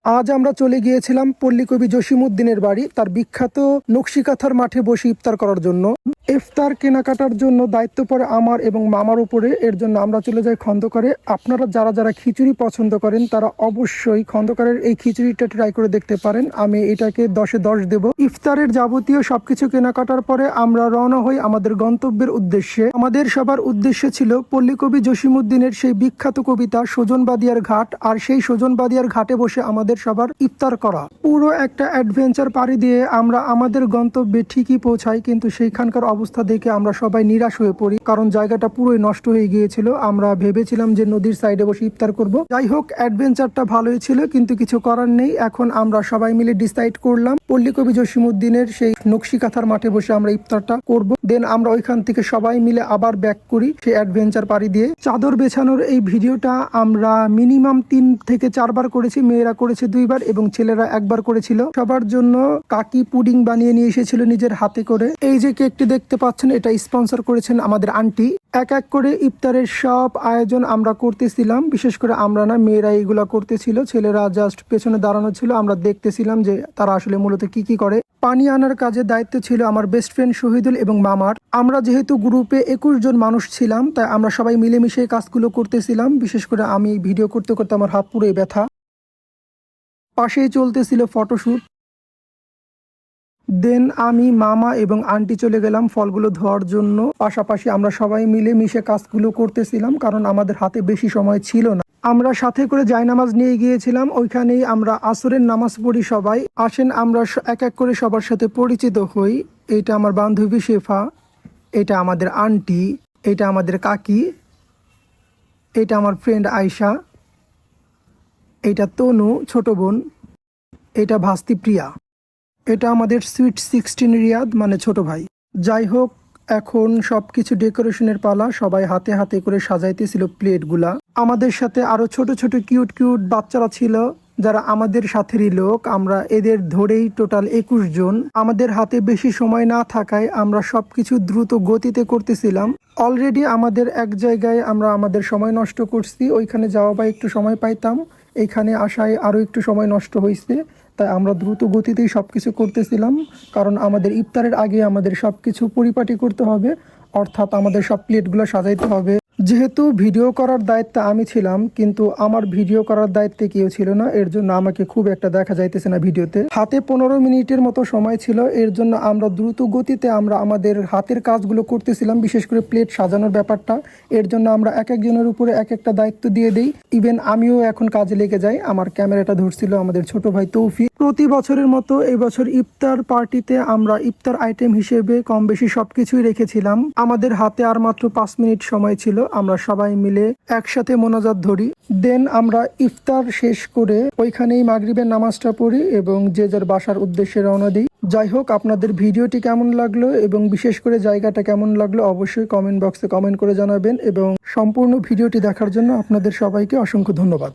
আজ আমরা চলে গিয়েছিলাম পল্লীকবি জসিমউদ্দিনের বাড়ি, তার বিখ্যাত নকশিকাঁথার মাঠে বসে ইফতার করার জন্য। ইফতার কেনাকাটার জন্য দায়িত্ব পড়ে আমার এবং মামার উপরে। এর জন্য আমরা চলে যাই খন্দকারে। আপনারা যারা যারা খিচুড়ি পছন্দ করেন তারা অবশ্যই খন্দকারের এই খিচুড়িটা ট্রাই করে দেখতে পারেন। আমি এটাকে 10-এ 10 দেব। ইফতারের যাবতীয় সবকিছু কেনাকাটার পরে আমরা রওনা হই আমাদের গন্তব্যের উদ্দেশ্যে। আমাদের সবার উদ্দেশ্য ছিল পল্লীকবি জসিমউদ্দিনের সেই বিখ্যাত কবিতা সজনবাদিয়ার ঘাট, আর সেই সজনবাদিয়ার ঘাটে বসে আমাদের সবার ইফতার করা। পুরো একটা অ্যাডভেঞ্চার পাড়ি দিয়ে আমরা আমাদের গন্তব্যে ঠিকই পৌঁছাই, কিন্তু সেইখানকার অবস্থা দেখে আমরা সবাই নিরাশ হয়ে পড়ি, কারণ জায়গাটা পুরোই নষ্ট হয়ে গিয়েছিল। আমরা ভেবেছিলাম যে নদীর সাইডে বসে ইফতার করব। যাই হোক, অ্যাডভেঞ্চারটা ভালোই ছিল, কিন্তু কিছু করার নেই। এখন আমরা সবাই মিলে ডিসাইড করলাম পল্লীকবি জসিমউদ্দিনের সেই নকশিকাঁথার মাঠে বসে আমরা ইফতারটা করব। দেন আমরা ওইখান থেকে সবাই মিলে আবার ব্যাক করি সেই অ্যাডভেঞ্চার পাড়ি দিয়ে। চাদর বেছানোর এই ভিডিওটা আমরা মিনিমাম 3 থেকে 4 বার করেছি। মেয়েরা করেছে 2 বার এবং ছেলেরা 1 বার করেছিল। সবার জন্য কাকি পুডিং বানিয়ে নিয়ে এসেছিল নিজের হাতে করে। এই যে কেকটি দেখতে পাচ্ছেন, এটা স্পন্সর করেছেন আমাদের আন্টি। এক এক করে ইফতারের সব আয়োজন আমরা করতেছিলাম। বিশেষ করে আমরা না, মেয়েরা এইগুলা করতেছিল, ছেলেরা জাস্ট পেছনে দাঁড়ানো ছিল। আমরা দেখতেছিলাম যে তারা আসলে মূলত কি কি করে। পানি আনার কাজে দায়িত্ব ছিল আমার বেস্ট ফ্রেন্ড শহীদুল এবং মামার। আমরা যেহেতু গ্রুপে 21 জন মানুষ ছিলাম, তাই আমরা সবাই মিলেমিশে কাজগুলো করতেছিলাম। বিশেষ করে আমি ভিডিও করতে করতে আমার হাত পুরোই ব্যথা। পাশেই চলতেছিল ফটোশুট। দেন আমি, মামা এবং আন্টি চলে গেলাম ফলগুলো ধোয়ার জন্য। পাশাপাশি আমরা সবাই মিলে মিশে কাজগুলো করতেছিলাম, কারণ আমাদের হাতে বেশি সময় ছিল না। আমরা সাথে করে জায়নামাজ নিয়ে গিয়েছিলাম। ওইখানেই আমরা আসরের নামাজ পড়ি সবাই। আসেন আমরা এক এক করে সবার সাথে পরিচিত হই। এইটা আমার বান্ধবী শেফা, এটা আমাদের আন্টি, এটা আমাদের কাকি, এটা আমার ফ্রেন্ড আয়শা, এটা তনু ছোট বোন, এটা ভাস্তি প্রিয়া, এটা আমাদের সুইট 16 রিয়াদ মানে ছোট ভাই। যাই হোক, এখন সবকিছু ডেকোরেশনের পালা। সবাই হাতে হাতে করে সাজাইতেছিল প্লেটগুলা। আমাদের সাথে আরো ছোট ছোট কিউট কিউট বাচ্চারা ছিল, যারা আমাদের সাথেরই লোক। আমরা এদের ধরেই টোটাল 21 জন। আমাদের হাতে বেশি সময় না থাকায় আমরা সবকিছু দ্রুত গতিতে করতেছিলাম। অলরেডি আমাদের এক জায়গায় আমরা আমাদের সময় নষ্ট করছি। ওইখানে যাওয়া বা একটু সময় পাইতাম, এইখানে আসায় আরও একটু সময় নষ্ট হয়েছে। তাই আমরা দ্রুত গতিতেই সব কিছু করতেছিলাম, কারণ আমাদের ইফতারের আগে আমাদের সব কিছু পরিপাটি করতে হবে, অর্থাৎ আমাদের সব প্লেটগুলো সাজাইতে হবে। যেহেতু ভিডিও করার দায়িত্বে আমি ছিলাম, কিন্তু আমার ভিডিও করার দায়িত্বে কেউ ছিল না। এর জন্য আমাকে খুব একটা দেখা যাইতেছে না ভিডিওতে। হাতে 15 মিনিটের মতো সময় ছিল। এর জন্য আমরা দ্রুত গতিতে আমরা আমাদের হাতের কাজগুলো করতেছিলাম, বিশেষ করে প্লেট সাজানোর ব্যাপারটা। এর জন্য আমরা এক একজনের উপরে এক একটা দায়িত্ব দিয়ে দিই। ইভেন আমিও এখন কাজে লেগে যাই। আমার ক্যামেরাটা ধরছিল আমাদের ছোট ভাই তৌফিক। প্রতি বছরের মতো এই বছর ইফতার পার্টিতে আমরা ইফতার আইটেম হিসেবে কম বেশি সবকিছুই রেখেছিলাম। আমাদের হাতে আর মাত্র 5 মিনিট সময় ছিল। আমরা সবাই মিলে একসাথে মোনাজাত ধরি। দেন আমরা ইফতার শেষ করে ওইখানেই মাগরিবের নামাজটা পড়ি এবং যে যার বাসার উদ্দেশ্যে রওনা দিই। যাই হোক, আপনাদের ভিডিওটি কেমন লাগলো এবং বিশেষ করে জায়গাটা কেমন লাগলো অবশ্যই কমেন্ট বক্সে কমেন্ট করে জানাবেন। এবং সম্পূর্ণ ভিডিওটি দেখার জন্য আপনাদের সবাইকে অসংখ্য ধন্যবাদ।